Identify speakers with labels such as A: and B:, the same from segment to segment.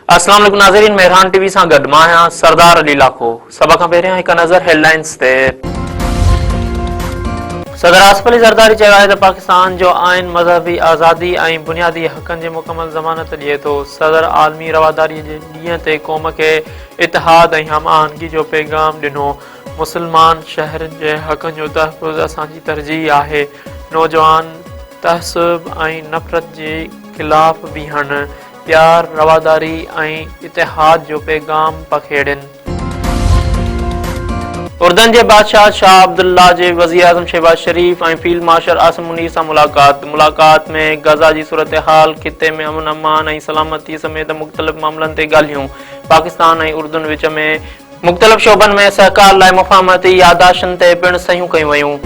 A: अस्सलाम वालेकुम नाज़रीन, मेहरान टीवी सां गॾु मां आहियां सरदार अली लाखो। सभ खां पहिरियों हिकु नज़र हेडलाइंस ते। सदर आसिफ अली ज़रदारी चयो आहे त पाकिस्तान जो आइन मज़हबी आज़ादी ऐं बुनियादी हक़नि जी मुकमल ज़मानत ॾिए थो। सदर आलमी रवादारी जे ॾींहं ते क़ौम खे इतिहाद ऐं हम आहंगी जो पैगाम ॾिनो। मुस्लमान शहरनि जे हक़नि जो तहफ़ुज़ असांजी तरजीह आहे। नौजवान तहसुब ऐं नफ़रत जे ख़िलाफ़ बीहण, प्यार, रवादारी ऐं इतिहाद जो पैगाम पखेड़नि। उर्दन जे बादशाह शाह अब्दुल्ला जे वज़ीर आज़म शहबाज शरीफ़ ऐं फील्ड मार्शल आसिम मुनीर सां मुलाक़ात में गज़ा जी सूरत हाल, खिते में अमन अमान ऐं सलामती समेत मुख़्तलिफ़ मामलनि ते ॻाल्हियूं। पाकिस्तान ऐं उर्दन विच में मुख़्तलिफ़ शोबनि में सहकार लाइ मुफ़ाहमती यादाश्तनि ते पिणु सहियूं कयूं वयूं।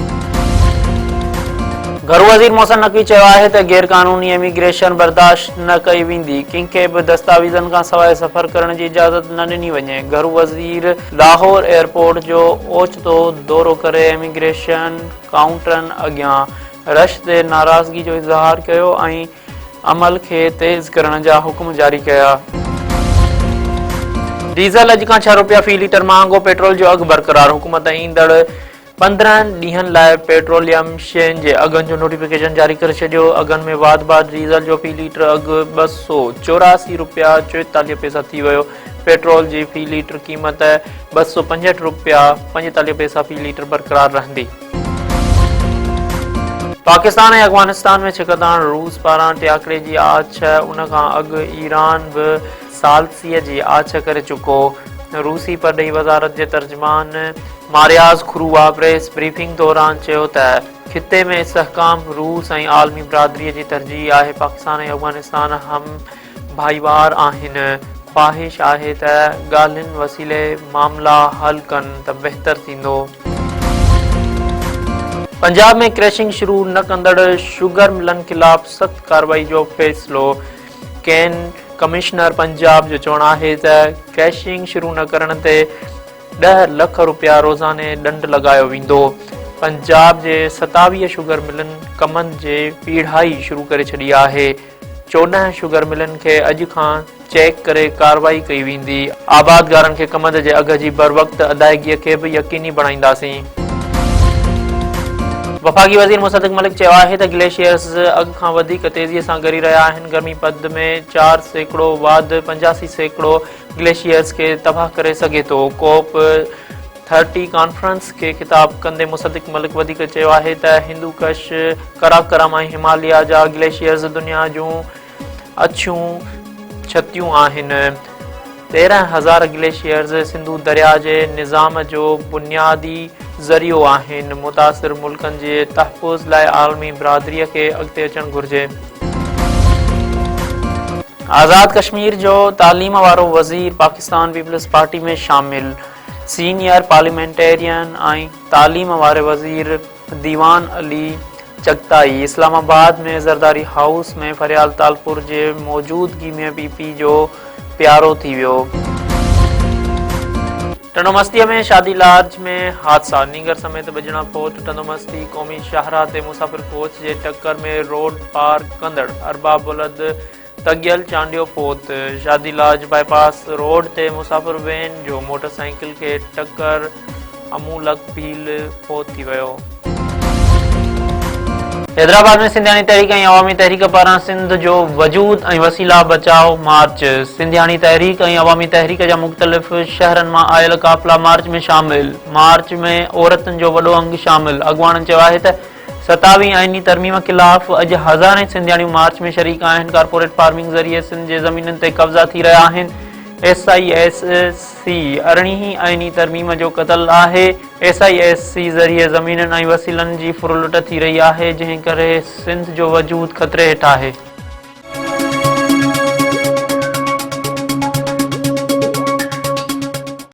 A: घरू वज़ीर मोहसिन नक़वी चयो आहे त गैर क़ानूनी इमिग्रेशन बर्दाश्त न कई वेंदी। कंहिंखे बि दस्तावेज़नि खां सवाइ सफ़र करण जी इजाज़त न ॾिनी वञे। घरू वज़ीर लाहौर एयरपोर्ट जो ओचितो दौरो करे इमिग्रेशन काउंटरनि अॻियां रश ते नाराज़गी जो इज़हार कयो ऐं अमल खे तेज़ करण जा हुकुम जारी कया। डीज़ल अॼु खां 6 रुपया फ़ी लीटर महांगो, पेट्रोल जो अघु बरक़रार। हुकूमत ईंदड़ 15 ॾींहनि लाइ पेट्रोलियम शयुनि जे अघनि जो नोटिफिकेशन जारी करे छॾियो। अघनि में वाध डीज़ल जो फ़ी लीटर अघु 284 रुपया 44 पैसा थी वियो। पेट्रोल जी फ़ी लीटर क़ीमत 265 रुपया 45 पैसा फ़ी लीटर बरक़रार रहंदी। पाकिस्तान ऐं अफ़गानिस्तान में छिकताण रूस पारां टियाकड़े जी आछ। उन खां अॻु ईरान बि सालसीअ जी आछ करे चुको। रूसी परॾेही वज़ारत जे तर्जुमान मारियाज़ खुरूवा प्रेस ब्रीफिंग दौरान चयो त खिते में इस्तेहकाम रूस ऐं आलमी बिरादरीअ जी तरजीह आहे। पाकिस्तान ऐं अफ़गानिस्तान हम भाईवार आहिनि। ख़्वाहिश आहे त ॻाल्हियुनि वसीले मामला हल कनि त बहितर थींदो। पंजाब में क्रैशिंग शुरू न कंदड़ शुगर मिलनि ख़िलाफ़ सख़्त कार्रवाई जो फ़ैसिलो। कैन कमिश्नर पंजाब जो चवणु आहे त क्रैशिंग शुरू न करण ते 10 लख रुपया रोज़ाने ॾंड लॻायो वेंदो। पंजाब जे 27 शुगर मिलनि कमनि जे पीढ़ाई शुरू करे छॾी आहे। 14 शुगर मिलनि खे अॼु खां चेक करे कार्रवाई कई वेंदी। आबादगारनि खे कमंद जे अघ जी बर वक़्त अदायगीअ खे बि यकीनी बणाईंदासीं। वफ़ाक़ी वज़ीर मुसद्दिक़ मलिक चयो आहे त ग्लेशियर्स अॻु खां वधीक तेज़ीअ सां ॻरी रहिया आहिनि। गर्मी पद में 4% वाधि 85% ग्लेशियर्स खे तबाह करे सघे थो। कोप 30 कॉन्फ्रेंस खे ख़िताब कंदे मुसद्दिक़ मलिक वधीक चयो आहे त हिंदूकश, कराकरम ऐं हिमालया जा ग्लेशियर्स दुनिया जूं अछियूं छतियूं आहिनि। 13,000 ग्लेशियर्स सिंधु दरिया जे निज़ाम जो बुनियादी ज़रियो आहिनि। मुतासिर मुल्कनि जे तहफ़ुज़ लाइ आलमी बिरादरीअ खे अॻिते अचणु घुरिजे। आज़ाद कश्मीर जो तालीम वारो वज़ीर पाकिस्तान पीपल्स पार्टी में शामिल। सीनियर पार्लियामेंटेरियन ऐं तालीम वारे वज़ीर दीवान अली चगताई इस्लामाबाद में ज़रदारी हाउस में फरियाल तालपुर जे मौजूदगी में पीपी जो प्यारो थी वियो। टंडोमस्तीअ में शादी लार्ज में हादसा, नींगर समेत बजणा फोत। टंडोमस्ती क़ौमी शाहरा ते मुसाफ़िर कोच जे टक्कर में रोड पार कंदड़ अरबाब बुलंद तगियल चांडियो फोत। शादी लार्ज बाईपास रोड ते मुसाफ़िर वैन जो मोटरसाइकिल खे टक्कर, अमूलक भील फोत थी वियो। हैदराबाद में सिंधियाणी तहरीक ऐं अवामी तहरीक पारां सिंध जो वजूद ऐं वसीला बचाओ मार्च। सिंधियाणी तहरीक ऐं अवामी तहरीक जा मुख़्तलिफ़ शहरनि मां आयल काफ़िला मार्च में शामिल। मार्च में औरतुनि जो वॾो अंग शामिल। अॻुवाणनि चयो आहे त 27वीं आइनी तरमीम ख़िलाफ़ अॼु हज़ारें सिंधियाणियूं मार्च में शरीक आहिनि। कारपोरेट फार्मिंग ज़रिए सिंध जे ज़मीनुनि ते कब्ज़ा थी रहिया आहिनि। SISC 18हीं आइनी तरमीम जो क़तल आहे। SISC ज़रिए ज़मीनुनि ऐं वसीलनि जी फुरलुट थी रही आहे, जंहिं करे सिंध जो वजूद ख़तरे हेठि आहे।